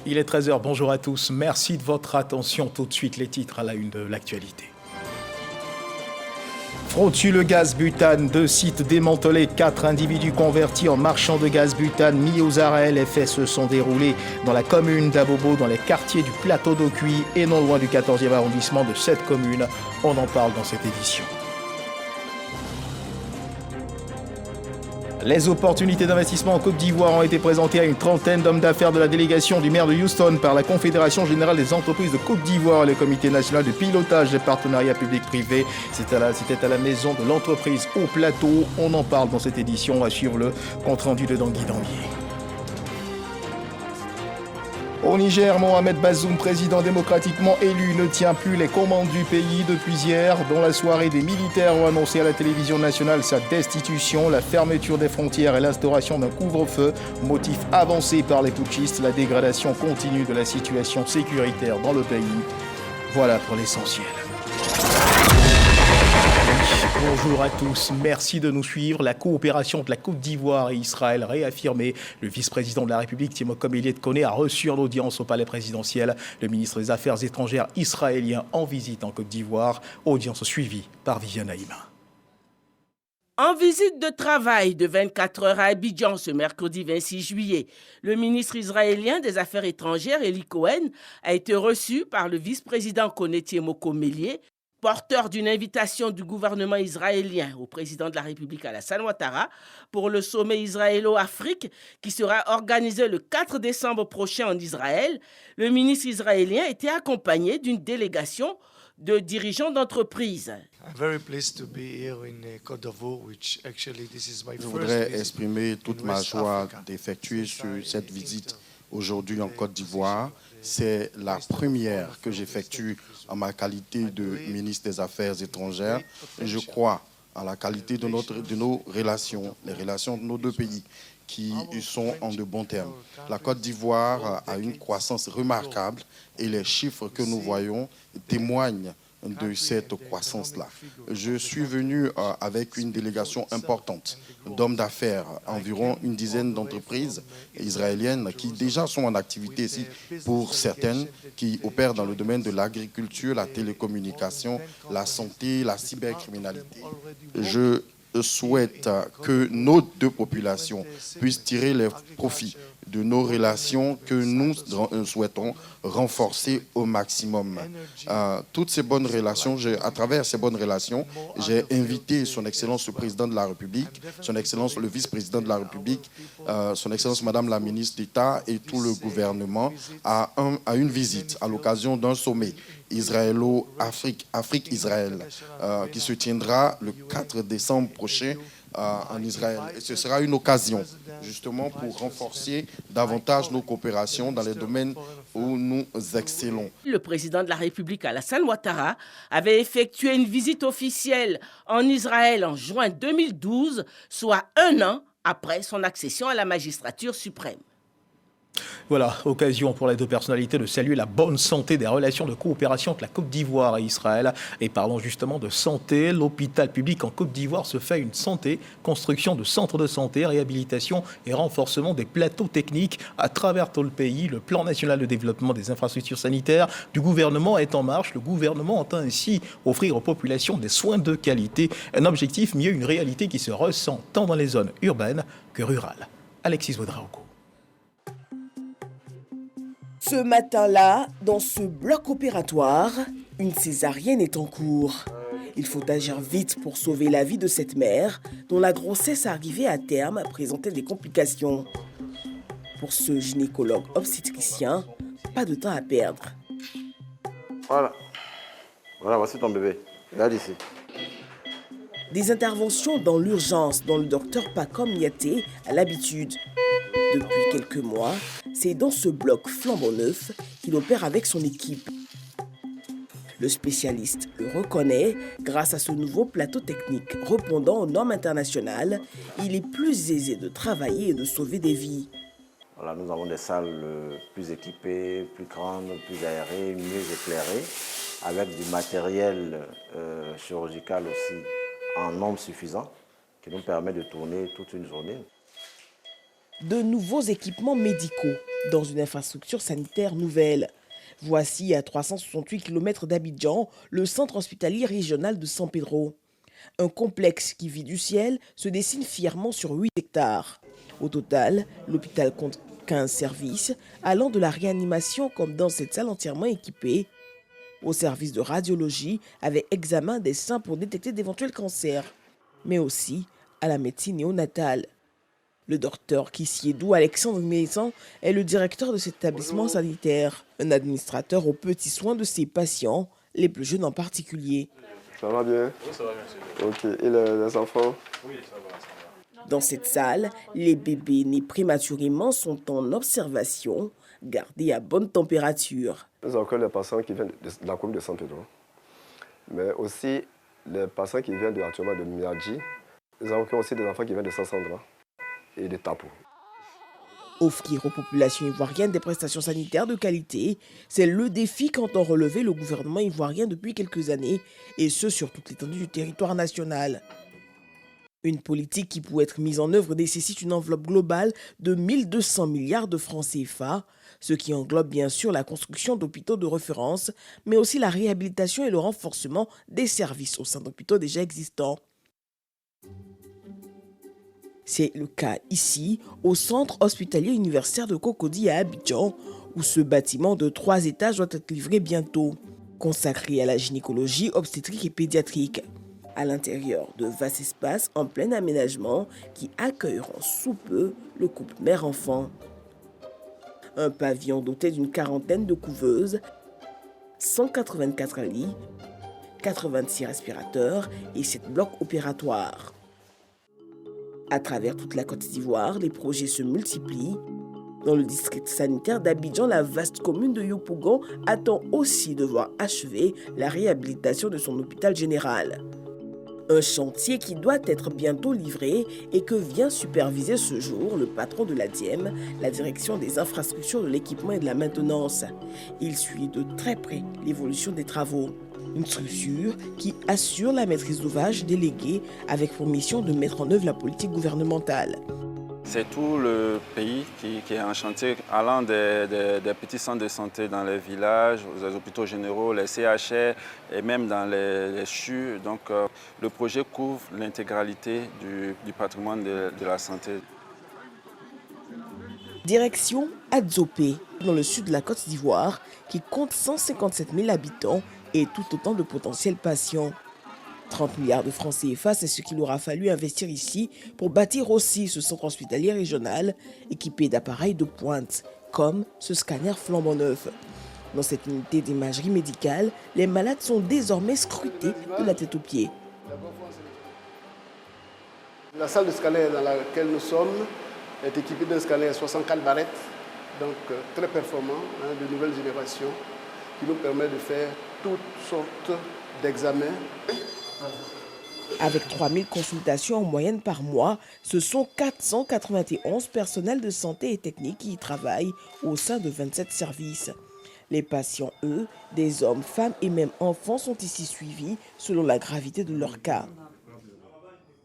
Il est 13 h, bonjour à tous. Merci de votre attention. Tout de suite, les titres à la une de l'actualité. Fraude sur le gaz butane, 2 sites démantelés, 4 individus convertis en marchands de gaz butane mis aux arrêts. Les faits se sont déroulés dans la commune d'Abobo, dans les quartiers du plateau d'Ocuy et non loin du 14e arrondissement de cette commune. On en parle dans cette édition. Les opportunités d'investissement en Côte d'Ivoire ont été présentées à une trentaine d'hommes d'affaires de la délégation du maire de Houston par la Confédération générale des entreprises de Côte d'Ivoire et le Comité national de pilotage des partenariats publics-privés. C'était à la maison de l'entreprise au plateau. On en parle dans cette édition. On va suivre le compte-rendu de Dangui Danguier. Au Niger, Mohamed Bazoum, président démocratiquement élu, ne tient plus les commandes du pays depuis hier. Dans la soirée, des militaires ont annoncé à la télévision nationale sa destitution, la fermeture des frontières et l'instauration d'un couvre-feu. Motif avancé par les putschistes, la dégradation continue de la situation sécuritaire dans le pays. Voilà pour l'essentiel. Bonjour à tous, merci de nous suivre. La coopération entre la Côte d'Ivoire et Israël réaffirmée. Le vice-président de la République, Timokom Eliet-Kone, a reçu en audience au palais présidentiel le ministre des Affaires étrangères israélien en visite en Côte d'Ivoire. Audience suivie par Viviane Haïma. En visite de travail de 24 heures à Abidjan ce mercredi 26 juillet, le ministre israélien des Affaires étrangères, Eli Cohen, a été reçu par le vice-président Kone Timokom Eliet, porteur d'une invitation du gouvernement israélien au président de la République Alassane Ouattara pour le sommet Israélo-Afrique qui sera organisé le 4 décembre prochain en Israël. Le ministre israélien était accompagné d'une délégation de dirigeants d'entreprises. Je voudrais exprimer toute ma joie d'effectuer cette visite aujourd'hui en Côte d'Ivoire. C'est la première que j'effectue en ma qualité de ministre des Affaires étrangères. Je crois en la qualité de nos relations, les relations de nos deux pays qui sont en de bons termes. La Côte d'Ivoire a une croissance remarquable et les chiffres que nous voyons témoignent de cette croissance-là. Je suis venu avec une délégation importante d'hommes d'affaires, environ une dizaine d'entreprises israéliennes qui déjà sont en activité ici, pour certaines qui opèrent dans le domaine de l'agriculture, la télécommunication, la santé, la cybercriminalité. Je souhaite que nos deux populations puissent tirer les profits de nos relations que nous souhaitons renforcer au maximum. Toutes ces bonnes relations, à travers ces bonnes relations, j'ai invité son Excellence le Président de la République, son Excellence le Vice-président de la République, son Excellence Madame la Ministre d'État et tout le gouvernement à une visite à l'occasion d'un sommet Israël qui se tiendra le 4 décembre prochain en Israël. Et ce sera une occasion justement pour renforcer davantage nos coopérations dans les domaines où nous excellons. Le président de la République, Alassane Ouattara, avait effectué une visite officielle en Israël en juin 2012, soit 1 an après son accession à la magistrature suprême. Voilà, occasion pour les deux personnalités de saluer la bonne santé des relations de coopération entre la Côte d'Ivoire et Israël. Et parlons justement de santé. L'hôpital public en Côte d'Ivoire se fait une santé, construction de centres de santé, réhabilitation et renforcement des plateaux techniques à travers tout le pays. Le plan national de développement des infrastructures sanitaires du gouvernement est en marche. Le gouvernement entend ainsi offrir aux populations des soins de qualité. Un objectif, mieux une réalité qui se ressent tant dans les zones urbaines que rurales. Alexis Ouedraogo. Ce matin-là, dans ce bloc opératoire, une césarienne est en cours. Il faut agir vite pour sauver la vie de cette mère, dont la grossesse arrivée à terme présentait des complications. Pour ce gynécologue obstétricien, pas de temps à perdre. Voilà, voici ton bébé. Regarde ici. Des interventions dans l'urgence dont le docteur Pacom Niaté a l'habitude. Depuis quelques mois, c'est dans ce bloc flambant neuf qu'il opère avec son équipe. Le spécialiste le reconnaît, grâce à ce nouveau plateau technique répondant aux normes internationales, il est plus aisé de travailler et de sauver des vies. Voilà, nous avons des salles plus équipées, plus grandes, plus aérées, mieux éclairées, avec du matériel chirurgical aussi en nombre suffisant, qui nous permet de tourner toute une journée. De nouveaux équipements médicaux dans une infrastructure sanitaire nouvelle. Voici, à 368 km d'Abidjan, le centre hospitalier régional de San Pedro. Un complexe qui vit du ciel se dessine fièrement sur 8 hectares. Au total, l'hôpital compte 15 services, allant de la réanimation comme dans cette salle entièrement équipée, au service de radiologie avec examen des seins pour détecter d'éventuels cancers, mais aussi à la médecine néonatale. Le docteur Kissiedou Alexandre Maison est le directeur de cet établissement sanitaire, un administrateur aux petits soins de ses patients, les plus jeunes en particulier. Ça va bien? Oui, ça va, merci. Ok, et les enfants? Oui, ça va. Dans cette salle, les bébés nés prématurément sont en observation, gardés à bonne température. Nous avons encore les patients qui viennent de la commune de San Pedro, mais aussi les patients qui viennent actuellement de Miadji. Nous avons aussi des enfants qui viennent de Saint-Sandra et de Tapo. Offrir aux populations ivoiriennes des prestations sanitaires de qualité, c'est le défi qu'entend relever le gouvernement ivoirien depuis quelques années, et ce sur toute l'étendue du territoire national. Une politique qui, pour être mise en œuvre, nécessite une enveloppe globale de 1200 milliards de francs CFA, ce qui englobe bien sûr la construction d'hôpitaux de référence, mais aussi la réhabilitation et le renforcement des services au sein d'hôpitaux déjà existants. C'est le cas ici, au centre hospitalier universitaire de Cocody à Abidjan, où ce bâtiment de 3 étages doit être livré bientôt, consacré à la gynécologie obstétrique et pédiatrique. À l'intérieur de vastes espaces en plein aménagement qui accueilleront sous peu le couple mère-enfant. Un pavillon doté d'une quarantaine de couveuses, 184 lits, 86 respirateurs et 7 blocs opératoires. À travers toute la Côte d'Ivoire, les projets se multiplient. Dans le district sanitaire d'Abidjan, la vaste commune de Yopougon attend aussi de voir achever la réhabilitation de son hôpital général. Un chantier qui doit être bientôt livré et que vient superviser ce jour le patron de la DIEM, la direction des infrastructures de l'équipement et de la maintenance. Il suit de très près l'évolution des travaux. Une structure qui assure la maîtrise d'ouvrage déléguée avec pour mission de mettre en œuvre la politique gouvernementale. C'est tout le pays qui est en chantier, allant des petits centres de santé dans les villages, aux hôpitaux généraux, les CHR et même dans les CHU. Donc le projet couvre l'intégralité du patrimoine de la santé. Direction Adzopé, dans le sud de la Côte d'Ivoire, qui compte 157 000 habitants et tout autant de potentiels patients. 30 milliards de francs CFA, c'est ce qu'il aura fallu investir ici pour bâtir aussi ce centre hospitalier régional équipé d'appareils de pointe, comme ce scanner flambant neuf. Dans cette unité d'imagerie médicale, les malades sont désormais scrutés de la tête aux pieds. La salle de scanner dans laquelle nous sommes est équipée d'un scanner 64 barrettes, donc très performant, de nouvelle génération, qui nous permet de faire toutes sortes d'examens. Avec 3000 consultations en moyenne par mois, ce sont 491 personnels de santé et techniques qui y travaillent au sein de 27 services. Les patients, eux, des hommes, femmes et même enfants sont ici suivis selon la gravité de leur cas.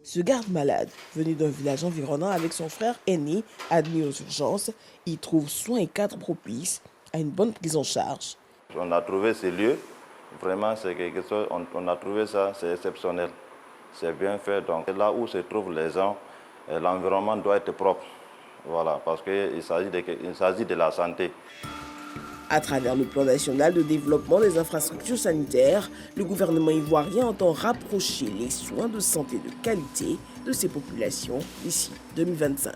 Ce garde-malade, venu d'un village environnant avec son frère aîné, admis aux urgences, y trouve soins et cadre propices à une bonne prise en charge. On a trouvé ces lieux, vraiment c'est quelque chose, on a trouvé ça, c'est exceptionnel. C'est bien fait, donc là où se trouvent les gens, l'environnement doit être propre. Voilà, parce qu'il s'agit de la santé. À travers le plan national de développement des infrastructures sanitaires, le gouvernement ivoirien entend rapprocher les soins de santé de qualité de ces populations d'ici 2025.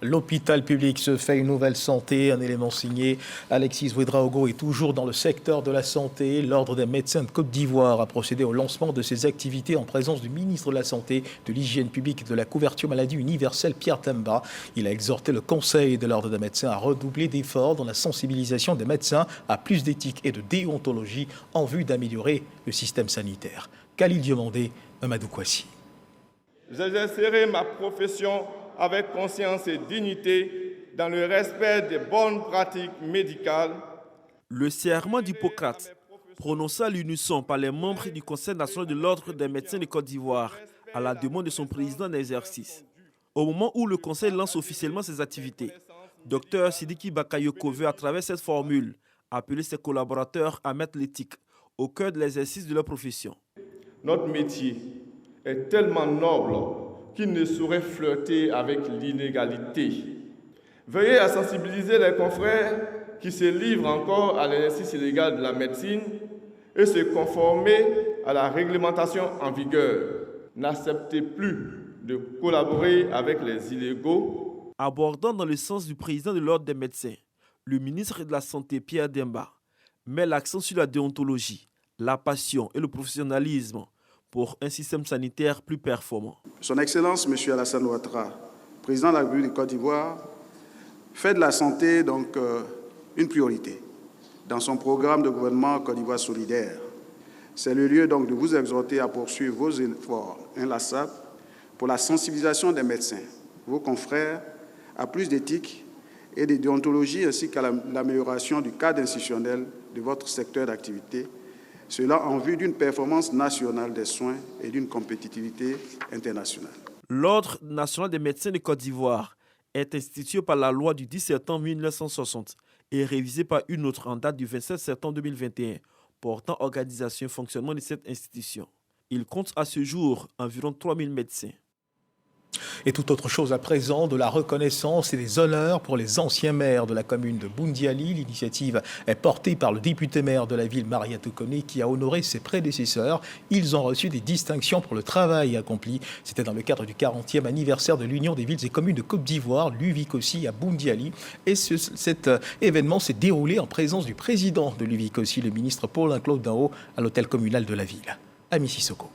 L'hôpital public se fait une nouvelle santé, un élément signé. Alexis Ouedraogo est toujours dans le secteur de la santé. L'Ordre des médecins de Côte d'Ivoire a procédé au lancement de ses activités en présence du ministre de la Santé, de l'Hygiène publique et de la couverture maladie universelle, Pierre Temba. Il a exhorté le Conseil de l'Ordre des médecins à redoubler d'efforts dans la sensibilisation des médecins à plus d'éthique et de déontologie en vue d'améliorer le système sanitaire. Khalil Diomandé, Mamadou Kouassi. J'exercerai ma profession avec conscience et dignité dans le respect des bonnes pratiques médicales. Le serment d'Hippocrate, prononcé à l'unisson par les membres du Conseil national de l'Ordre des médecins de Côte d'Ivoire, à la demande de son président d'exercice, Au moment où le Conseil lance officiellement ses activités, Dr Sidiki Bakayoko veut, à travers cette formule, appeler ses collaborateurs à mettre l'éthique au cœur de l'exercice de leur profession. Notre métier est tellement noble qu'il ne saurait flirter avec l'inégalité. Veuillez à sensibiliser les confrères qui se livrent encore à l'exercice illégal de la médecine et se conformer à la réglementation en vigueur. N'acceptez plus de collaborer avec les illégaux. Abordant dans le sens du président de l'Ordre des médecins, le ministre de la Santé, Pierre Demba, met l'accent sur la déontologie, la passion et le professionnalisme pour un système sanitaire plus performant. Son Excellence, M. Alassane Ouattara, président de la République de Côte d'Ivoire, fait de la santé donc une priorité dans son programme de gouvernement Côte d'Ivoire solidaire. C'est le lieu donc de vous exhorter à poursuivre vos efforts inlassables pour la sensibilisation des médecins, vos confrères, à plus d'éthique et de déontologie ainsi qu'à l'amélioration du cadre institutionnel de votre secteur d'activité, cela en vue d'une performance nationale des soins et d'une compétitivité internationale. L'Ordre national des médecins de Côte d'Ivoire est institué par la loi du 10 septembre 1960 et révisé par une autre en date du 27 septembre 2021 portant organisation et fonctionnement de cette institution. Il compte à ce jour environ 3000 médecins. Et toute autre chose à présent, de la reconnaissance et des honneurs pour les anciens maires de la commune de Boundiali. L'initiative est portée par le député maire de la ville, Mariatou Koné, qui a honoré ses prédécesseurs. Ils ont reçu des distinctions pour le travail accompli. C'était dans le cadre du 40e anniversaire de l'Union des villes et communes de Côte d'Ivoire, l'UVICOSI à Boundiali. Et cet événement s'est déroulé en présence du président de l'UVICOSI, le ministre Paulin-Claude Daho, à l'hôtel communal de la ville. Ami Sissoko.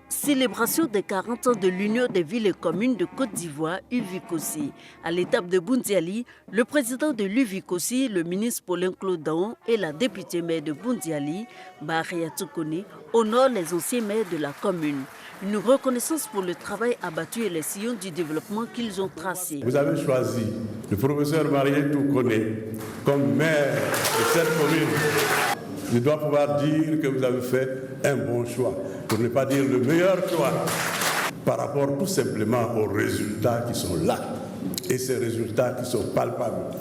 Célébration des 40 ans de l'Union des villes et communes de Côte d'Ivoire, UVICOSI. À l'étape de Boundiali, le président de l'UVICOSI, le ministre Paulin-Claude Daho et la députée maire de Boundiali, Mariatou Koné, honorent les anciens maires de la commune. Une reconnaissance pour le travail abattu et les sillons du développement qu'ils ont tracés. Vous avez choisi le professeur Mariatou Koné comme maire de cette commune. Je dois pouvoir dire que vous avez fait un bon choix, pour ne pas dire le meilleur choix, par rapport tout simplement aux résultats qui sont là, et ces résultats qui sont palpables.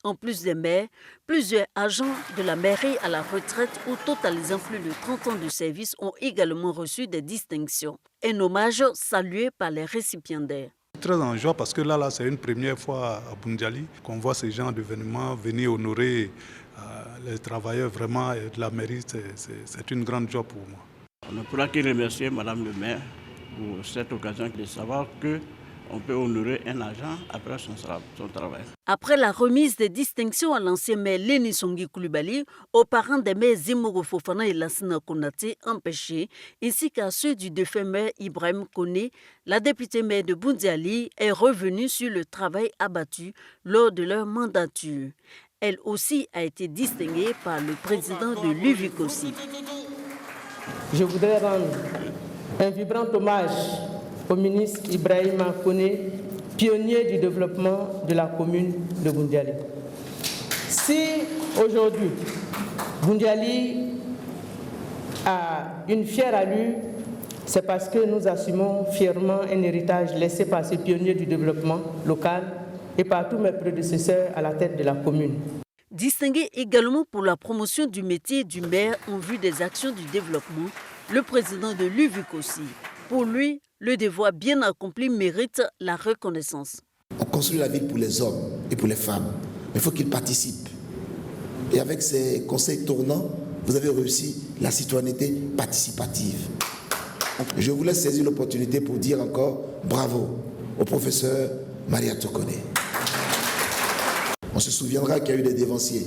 En plus des maires, plusieurs agents de la mairie à la retraite ou totalisant plus de 30 ans de service ont également reçu des distinctions. Un hommage salué par les récipiendaires. Très en joie parce que là c'est une première fois à Boundiali qu'on voit ces genres d'événements venir honorer les travailleurs vraiment de la mairie. C'est une grande joie pour moi. On ne pourra que remercier Madame le maire pour cette occasion de savoir qu'on peut honorer un agent après son travail. Après la remise des distinctions à l'ancien maire Léni Songui Koulibaly, aux parents des maires Zimoro Fofana et Lassina Konaté empêchés, ainsi qu'à ceux du défunt maire Ibrahim Koné, la députée maire de Boundiali est revenue sur le travail abattu lors de leur mandature. Elle aussi a été distinguée par le président de l'UVICOSI. Je voudrais rendre un vibrant hommage au ministre Ibrahim Koné, pionnier du développement de la commune de Boundiali. Si aujourd'hui, Boundiali a une fière allure, c'est parce que nous assumons fièrement un héritage laissé par ces pionniers du développement local et par tous mes prédécesseurs à la tête de la commune. Distingué également pour la promotion du métier du maire en vue des actions du développement, le président de l'UVICOSI. Pour lui, le devoir bien accompli mérite la reconnaissance. On construit la ville pour les hommes et pour les femmes. Il faut qu'ils participent. Et avec ces conseils tournants, vous avez réussi la citoyenneté participative. Je voulais saisir l'opportunité pour dire encore bravo au professeur Mariatou Koné. On se souviendra qu'il y a eu des dévanciers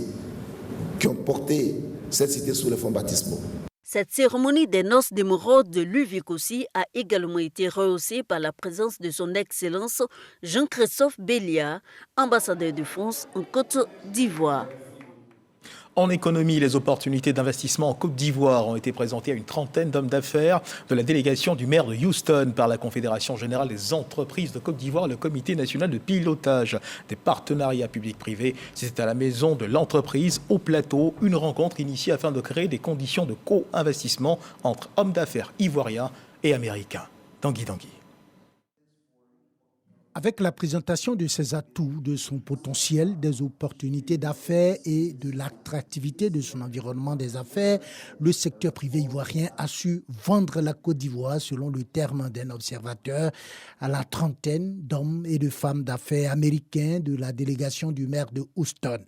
qui ont porté cette cité sous les fonds baptismaux. Cette cérémonie des noces d'émeraude de l'UVICOSI a également été rehaussée par la présence de son Excellence Jean-Christophe Béliard, ambassadeur de France en Côte d'Ivoire. En économie, les opportunités d'investissement en Côte d'Ivoire ont été présentées à une trentaine d'hommes d'affaires de la délégation du maire de Houston par la Confédération générale des entreprises de Côte d'Ivoire et le Comité national de pilotage des partenariats publics-privés. C'était à la maison de l'entreprise au Plateau, une rencontre initiée afin de créer des conditions de co-investissement entre hommes d'affaires ivoiriens et américains. Tanguy. Avec la présentation de ses atouts, de son potentiel, des opportunités d'affaires et de l'attractivité de son environnement des affaires, le secteur privé ivoirien a su vendre la Côte d'Ivoire, selon le terme d'un observateur, à la trentaine d'hommes et de femmes d'affaires américains de la délégation du maire de Houston.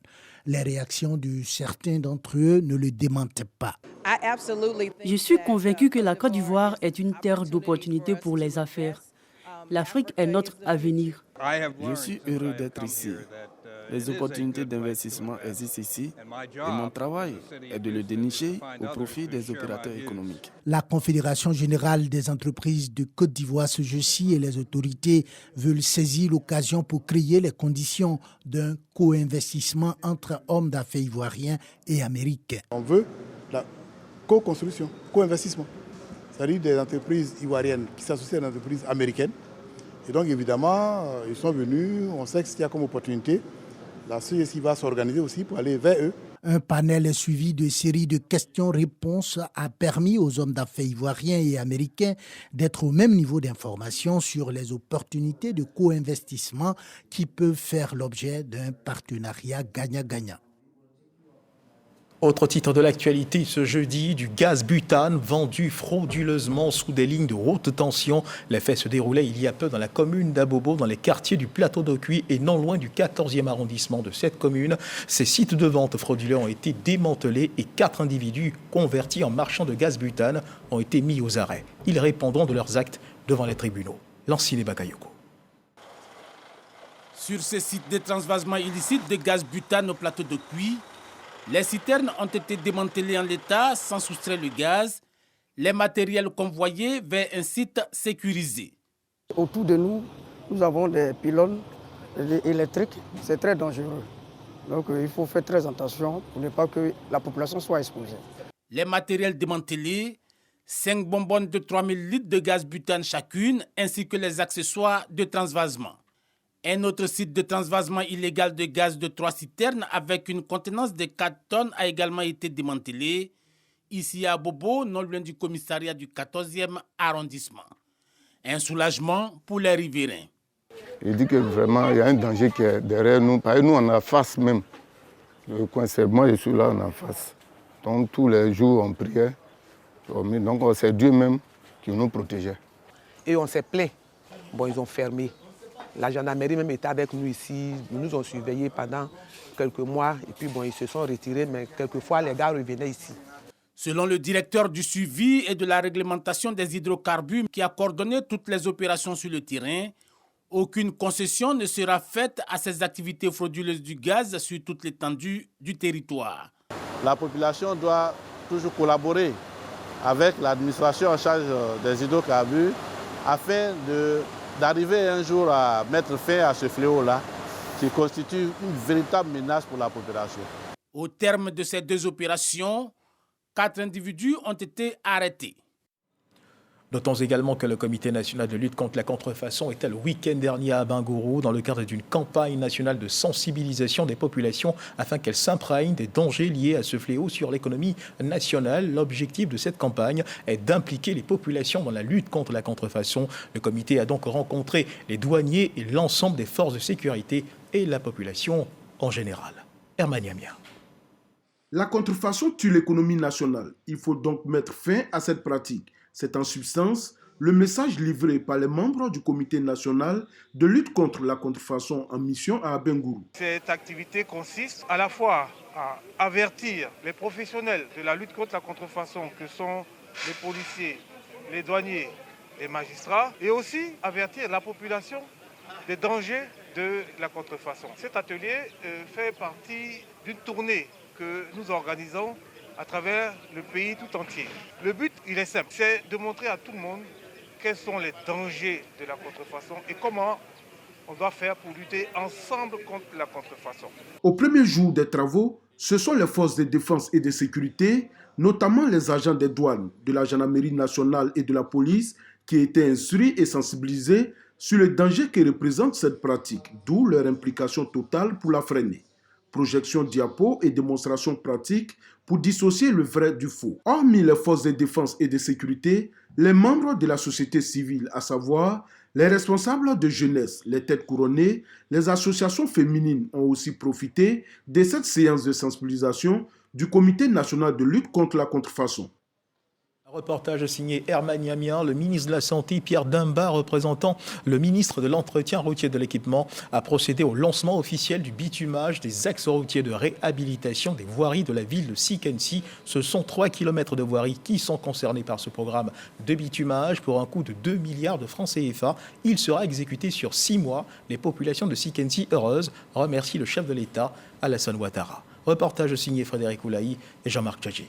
Les réactions de certains d'entre eux ne le démentaient pas. Je suis convaincu que la Côte d'Ivoire est une terre d'opportunités pour les affaires. L'Afrique est notre avenir. Je suis heureux d'être ici. Les opportunités d'investissement existent ici et mon travail est de le dénicher au profit des opérateurs économiques. La Confédération générale des entreprises de Côte d'Ivoire ce jeudi et les autorités veulent saisir l'occasion pour créer les conditions d'un co-investissement entre hommes d'affaires ivoiriens et américains. On veut la co-construction, co-investissement. C'est-à-dire des entreprises ivoiriennes qui s'associent à des entreprises américaines. Et donc évidemment, ils sont venus, on sait que ce qu'il y a comme opportunité. La CGC va s'organiser aussi pour aller vers eux. Un panel suivi de séries de questions-réponses a permis aux hommes d'affaires ivoiriens et américains d'être au même niveau d'information sur les opportunités de co-investissement qui peuvent faire l'objet d'un partenariat gagnant-gagnant. Autre titre de l'actualité ce jeudi, du gaz butane vendu frauduleusement sous des lignes de haute tension. Les faits se déroulaient il y a peu dans la commune d'Abobo, dans les quartiers du plateau d'Ocuy et non loin du 14e arrondissement de cette commune. Ces sites de vente frauduleux ont été démantelés et 4 individus convertis en marchands de gaz butane ont été mis aux arrêts. Ils répondront de leurs actes devant les tribunaux. Lancine Bakayoko. Sur ces sites de transvasement illicite de gaz butane au plateau d'Ocuy, les citernes ont été démantelées en l'état sans soustraire le gaz, les matériels convoyés vers un site sécurisé. Autour de nous, nous avons des pylônes électriques, c'est très dangereux. Donc il faut faire très attention pour ne pas que la population soit exposée. Les matériels démantelés, 5 bonbonnes de 3000 litres de gaz butane chacune, ainsi que les accessoires de transvasement. Un autre site de transvasement illégal de gaz de 3 citernes avec une contenance de 4 tonnes a également été démantelé, ici à Bobo, non loin du commissariat du 14e arrondissement. Un soulagement pour les riverains. Il dit que vraiment, il y a un danger qui est derrière nous. Parce que nous, on est en face même. Le coin, c'est moi, je suis là, on est en face. Donc tous les jours, on priait. Donc c'est Dieu même qui nous protégeait. Et on s'est plaint. Bon, ils ont fermé. La gendarmerie même était avec nous ici. Ils nous ont surveillés pendant quelques mois. Et puis bon, ils se sont retirés, mais quelquefois les gars revenaient ici. Selon le directeur du suivi et de la réglementation des hydrocarbures qui a coordonné toutes les opérations sur le terrain, aucune concession ne sera faite à ces activités frauduleuses du gaz sur toute l'étendue du territoire. La population doit toujours collaborer avec l'administration en charge des hydrocarbures afin d'arriver un jour à mettre fin à ce fléau-là qui constitue une véritable menace pour la population. Au terme de ces 2 opérations, 4 individus ont été arrêtés. Notons également que le Comité national de lutte contre la contrefaçon était le week-end dernier à Bingourou dans le cadre d'une campagne nationale de sensibilisation des populations afin qu'elles s'imprègnent des dangers liés à ce fléau sur l'économie nationale. L'objectif de cette campagne est d'impliquer les populations dans la lutte contre la contrefaçon. Le comité a donc rencontré les douaniers et l'ensemble des forces de sécurité et la population en général. Herman Yamia. La contrefaçon tue l'économie nationale. Il faut donc mettre fin à cette pratique. C'est en substance le message livré par les membres du Comité national de lutte contre la contrefaçon en mission à Bingourou. Cette activité consiste à la fois à avertir les professionnels de la lutte contre la contrefaçon que sont les policiers, les douaniers, les magistrats et aussi avertir la population des dangers de la contrefaçon. Cet atelier fait partie d'une tournée que nous organisons à travers le pays tout entier. Le but, il est simple, c'est de montrer à tout le monde quels sont les dangers de la contrefaçon et comment on doit faire pour lutter ensemble contre la contrefaçon. Au premier jour des travaux, ce sont les forces de défense et de sécurité, notamment les agents des douanes, de la gendarmerie nationale et de la police, qui étaient instruits et sensibilisés sur le danger que représente cette pratique, d'où leur implication totale pour la freiner. Projection diapo et démonstration pratique pour dissocier le vrai du faux. Hormis les forces de défense et de sécurité, les membres de la société civile, à savoir Les responsables de jeunesse, les têtes couronnées, les associations féminines ont aussi profité de cette séance de sensibilisation du Comité national de lutte contre la contrefaçon. Un reportage signé Herman Yamien, le ministre de la Santé, Pierre Dumba, représentant le ministre de l'Entretien routier de l'équipement, a procédé au lancement officiel du bitumage des axes routiers de réhabilitation des voiries de la ville de Sikensi. Ce sont 3 km de voiries qui sont concernés par ce programme de bitumage pour un coût de 2 milliards de francs CFA. Il sera exécuté sur 6 mois. Les populations de Sikensi, heureuses, remercient le chef de l'État, Alassane Ouattara. Reportage signé Frédéric Oulaï et Jean-Marc Tchadji.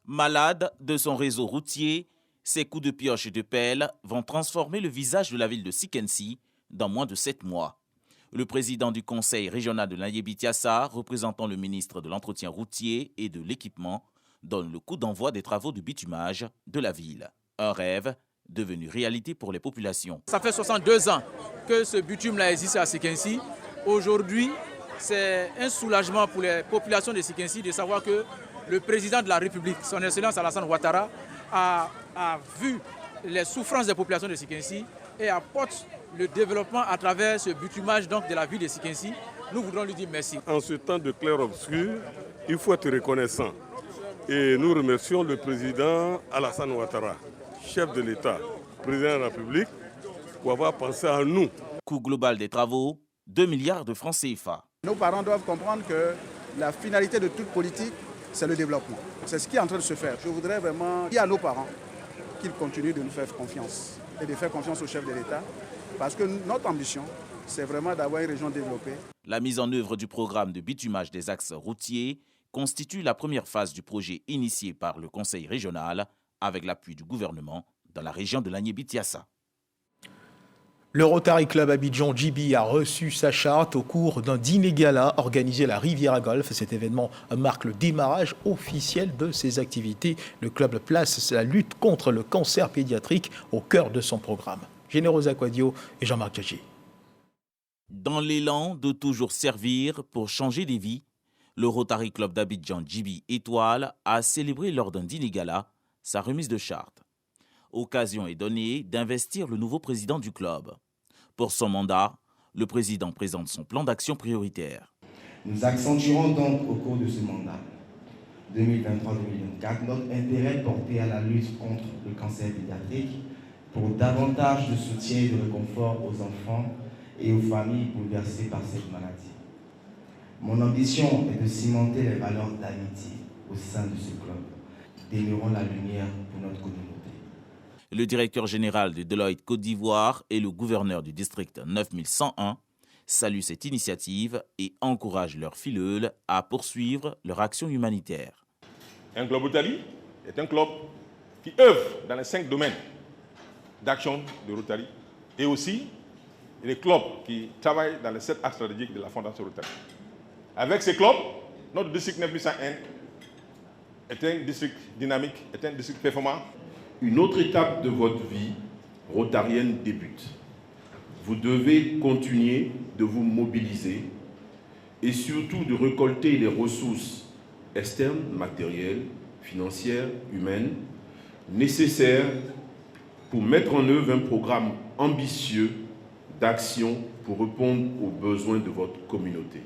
Malade de son réseau routier, ces coups de pioche et de pelle vont transformer le visage de la ville de Sikensi dans moins de 7 mois. Le président du conseil régional de l'Anyébi-Tiassa, représentant le ministre de l'Entretien routier et de l'équipement, donne le coup d'envoi des travaux de bitumage de la ville. Un rêve devenu réalité pour les populations. Ça fait 62 ans que ce bitume-là existe à Sikensi. Aujourd'hui, c'est un soulagement pour les populations de Sikensi de savoir que le président de la République, son Excellence Alassane Ouattara, a vu les souffrances des populations de Sikensi et apporte le développement à travers ce bitumage donc, de la ville de Sikensi. Nous voudrons lui dire merci. En ce temps de clair-obscur, il faut être reconnaissant. Et nous remercions le président Alassane Ouattara, chef de l'État, président de la République, pour avoir pensé à nous. Coût global des travaux, 2 milliards de francs CFA. Nos parents doivent comprendre que la finalité de toute politique, c'est le développement. C'est ce qui est en train de se faire. Je voudrais vraiment dire à nos parents qu'ils continuent de nous faire confiance et de faire confiance au chef de l'État parce que notre ambition, c'est vraiment d'avoir une région développée. La mise en œuvre du programme de bitumage des axes routiers constitue la première phase du projet initié par le Conseil régional avec l'appui du gouvernement dans la région de l'Anyébi-Tiassa. Le Rotary Club Abidjan Djibi a reçu sa charte au cours d'un dîner gala organisé à la Riviera Golf. Cet événement marque le démarrage officiel de ses activités. Le club place la lutte contre le cancer pédiatrique au cœur de son programme. Générosa Quadio et Jean-Marc Tchadji. Dans l'élan de toujours servir pour changer des vies, le Rotary Club d'Abidjan Djibi Étoile a célébré lors d'un dîner gala sa remise de charte. Occasion est donnée d'investir le nouveau président du club. Pour son mandat, le président présente son plan d'action prioritaire. Nous accentuerons donc au cours de ce mandat 2023-2024 notre intérêt porté à la lutte contre le cancer pédiatrique pour davantage de soutien et de réconfort aux enfants et aux familles bouleversées par cette maladie. Mon ambition est de cimenter les valeurs d'amitié au sein de ce club. Délivrons la lumière pour notre communauté. Le directeur général de Deloitte Côte d'Ivoire et le gouverneur du district 9101 saluent cette initiative et encouragent leurs fileuls à poursuivre leur action humanitaire. Un club Rotary est un club qui œuvre dans les 5 domaines d'action de Rotary et aussi les clubs qui travaillent dans les 7 axes stratégiques de la Fondation Rotary. Avec ces clubs, notre district 9101 est un district dynamique, est un district performant. Une autre étape de votre vie rotarienne débute. Vous devez continuer de vous mobiliser et surtout de récolter les ressources externes, matérielles, financières, humaines, nécessaires pour mettre en œuvre un programme ambitieux d'action pour répondre aux besoins de votre communauté.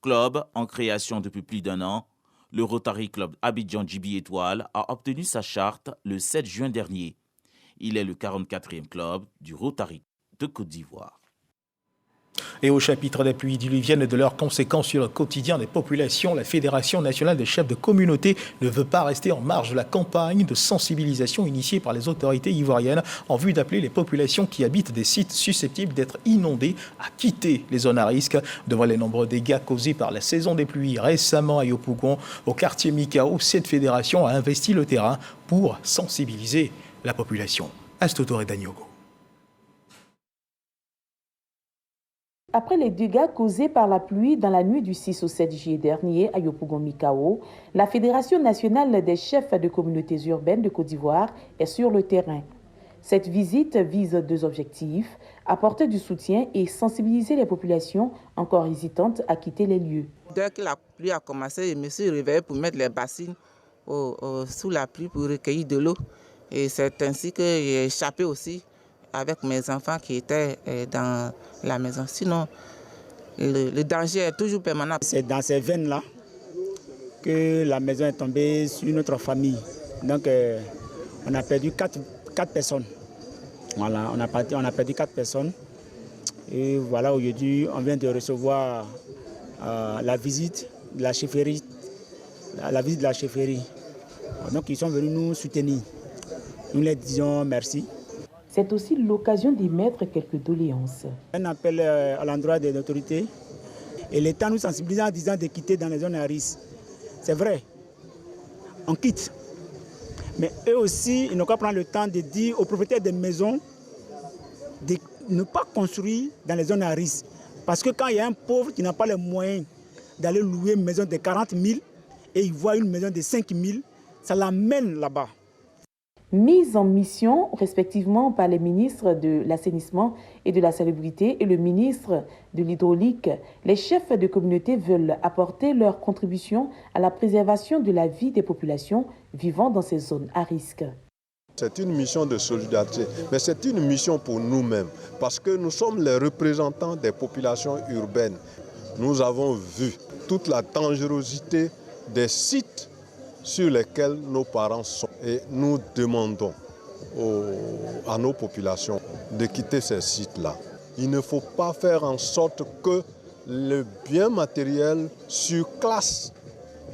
Club en création depuis plus d'1 an, le Rotary Club Abidjan Djibi Étoile a obtenu sa charte le 7 juin dernier. Il est le 44e club du Rotary de Côte d'Ivoire. Et au chapitre des pluies diluviennes et de leurs conséquences sur le quotidien des populations, la Fédération nationale des chefs de communauté ne veut pas rester en marge de la campagne de sensibilisation initiée par les autorités ivoiriennes en vue d'appeler les populations qui habitent des sites susceptibles d'être inondés à quitter les zones à risque. Devant les nombreux dégâts causés par la saison des pluies récemment à Yopougon, au quartier Mikao, cette fédération a investi le terrain pour sensibiliser la population. Astotore Daniogo. Après les dégâts causés par la pluie dans la nuit du 6 au 7 juillet dernier à Yopougon-Mikao, la Fédération nationale des chefs de communautés urbaines de Côte d'Ivoire est sur le terrain. Cette visite vise 2 objectifs, apporter du soutien et sensibiliser les populations encore hésitantes à quitter les lieux. Dès que la pluie a commencé, je me suis réveillée pour mettre les bassines sous la pluie pour recueillir de l'eau. Et c'est ainsi que j'ai échappé aussi avec mes enfants qui étaient dans la maison. Sinon, le danger est toujours permanent. C'est dans ces veines-là que la maison est tombée sur notre famille. Donc, on a perdu 4 personnes. Voilà, on a perdu 4 personnes. Et voilà, aujourd'hui, on vient de recevoir la visite de la chefferie. Donc, ils sont venus nous soutenir. Nous les disons merci. C'est aussi l'occasion d'émettre quelques doléances. Un appel à l'endroit des autorités et l'État nous sensibilise en disant de quitter dans les zones à risque. C'est vrai, on quitte. Mais eux aussi, ils n'ont qu'à prendre le temps de dire aux propriétaires des maisons de ne pas construire dans les zones à risque. Parce que quand il y a un pauvre qui n'a pas les moyens d'aller louer une maison de 40 000 et il voit une maison de 5 000, ça l'amène là-bas. Mise en mission respectivement par les ministres de l'assainissement et de la salubrité et le ministre de l'hydraulique, les chefs de communauté veulent apporter leur contribution à la préservation de la vie des populations vivant dans ces zones à risque. C'est une mission de solidarité, mais c'est une mission pour nous-mêmes, parce que nous sommes les représentants des populations urbaines. Nous avons vu toute la dangerosité des sites sur lesquels nos parents sont. Et nous demandons à nos populations de quitter ces sites-là. Il ne faut pas faire en sorte que le bien matériel surclasse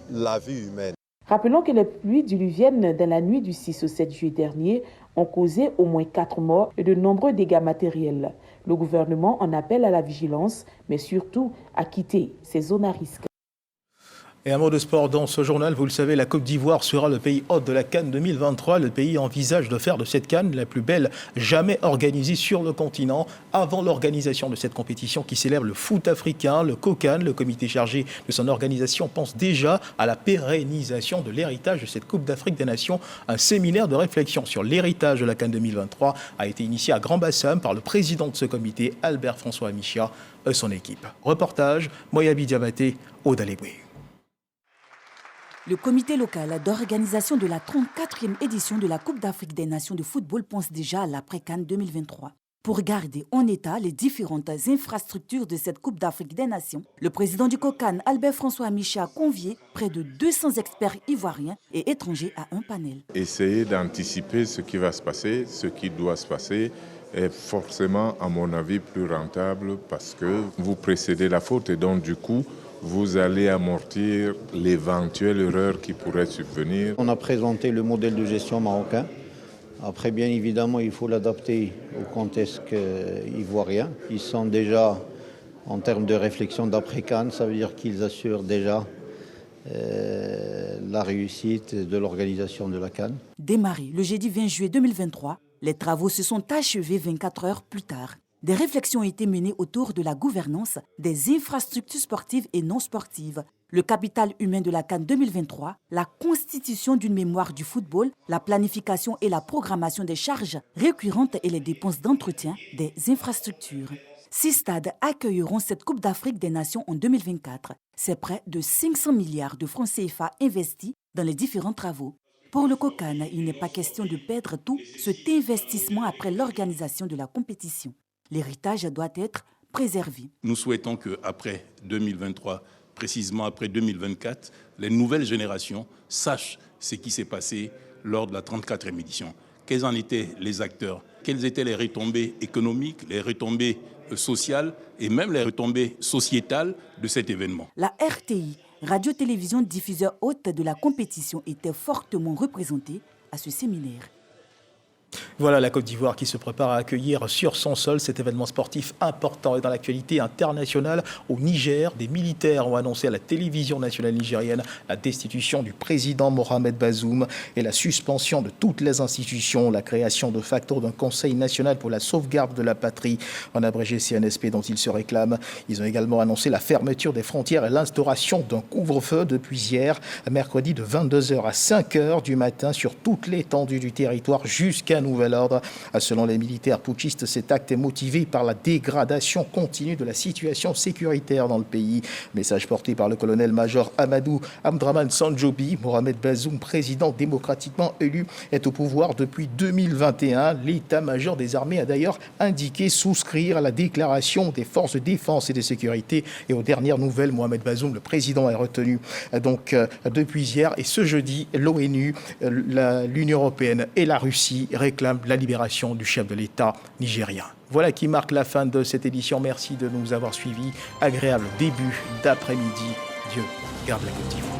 la vie humaine. Rappelons que les pluies diluviennes dans la nuit du 6 au 7 juillet dernier ont causé au moins 4 morts et de nombreux dégâts matériels. Le gouvernement en appelle à la vigilance, mais surtout à quitter ces zones à risque. Et un mot de sport dans ce journal, vous le savez, la Côte d'Ivoire sera le pays hôte de la CAN 2023. Le pays envisage de faire de cette CAN la plus belle jamais organisée sur le continent. Avant l'organisation de cette compétition qui célèbre le foot africain, le COCAN, le comité chargé de son organisation, pense déjà à la pérennisation de l'héritage de cette Coupe d'Afrique des Nations. Un séminaire de réflexion sur l'héritage de la CAN 2023 a été initié à Grand-Bassam par le président de ce comité, Albert François Amicia, et son équipe. Reportage, Moyabi Diabaté, Odaléboué. Le comité local d'organisation de la 34e édition de la Coupe d'Afrique des Nations de football pense déjà à l'après-CAN 2023. Pour garder en état les différentes infrastructures de cette Coupe d'Afrique des Nations, le président du COCAN, Albert François Amicia, a convié près de 200 experts ivoiriens et étrangers à un panel. Essayer d'anticiper ce qui va se passer, ce qui doit se passer, est forcément, à mon avis, plus rentable parce que vous précédez la faute et donc du coup, vous allez amortir l'éventuelle erreur qui pourrait subvenir. On a présenté le modèle de gestion marocain. Après, bien évidemment, il faut l'adapter au contexte ivoirien. Ils sont déjà, en termes de réflexion d'après-CAN, ça veut dire qu'ils assurent déjà la réussite de l'organisation de la CAN. Démarré le jeudi 20 juillet 2023, les travaux se sont achevés 24 heures plus tard. Des réflexions ont été menées autour de la gouvernance des infrastructures sportives et non sportives, le capital humain de la CAN 2023, la constitution d'une mémoire du football, la planification et la programmation des charges récurrentes et les dépenses d'entretien des infrastructures. 6 stades accueilleront cette Coupe d'Afrique des Nations en 2024. C'est près de 500 milliards de francs CFA investis dans les différents travaux. Pour le COCAN, il n'est pas question de perdre tout cet investissement après l'organisation de la compétition. L'héritage doit être préservé. Nous souhaitons qu'après 2023, précisément après 2024, les nouvelles générations sachent ce qui s'est passé lors de la 34e édition. Quels en étaient les acteurs? Quelles étaient les retombées économiques, les retombées sociales et même les retombées sociétales de cet événement? La RTI, radio-télévision diffuseur hôte de la compétition, était fortement représentée à ce séminaire. Voilà la Côte d'Ivoire qui se prépare à accueillir sur son sol cet événement sportif important. Et dans l'actualité internationale, au Niger, des militaires ont annoncé à la télévision nationale nigérienne la destitution du président Mohamed Bazoum et la suspension de toutes les institutions, la création de facto d'un Conseil national pour la sauvegarde de la patrie, en abrégé CNSP dont ils se réclament. Ils ont également annoncé la fermeture des frontières et l'instauration d'un couvre-feu depuis hier, mercredi de 22h à 5h du matin sur toute l'étendue du territoire jusqu'à aucun nouvel ordre. Selon les militaires putschistes, cet acte est motivé par la dégradation continue de la situation sécuritaire dans le pays. Message porté par le colonel-major Amadou Abdraman Sanjobi. Mohamed Bazoum, président démocratiquement élu, est au pouvoir depuis 2021. L'état-major des armées a d'ailleurs indiqué souscrire à la déclaration des forces de défense et de sécurité. Et aux dernières nouvelles, Mohamed Bazoum, le président, est retenu donc depuis hier. Et ce jeudi, l'ONU, l'Union européenne et la Russie réclament la libération du chef de l'État nigérien. Voilà qui marque la fin de cette édition. Merci de nous avoir suivis. Agréable début d'après-midi. Dieu garde la Côte d'Ivoire.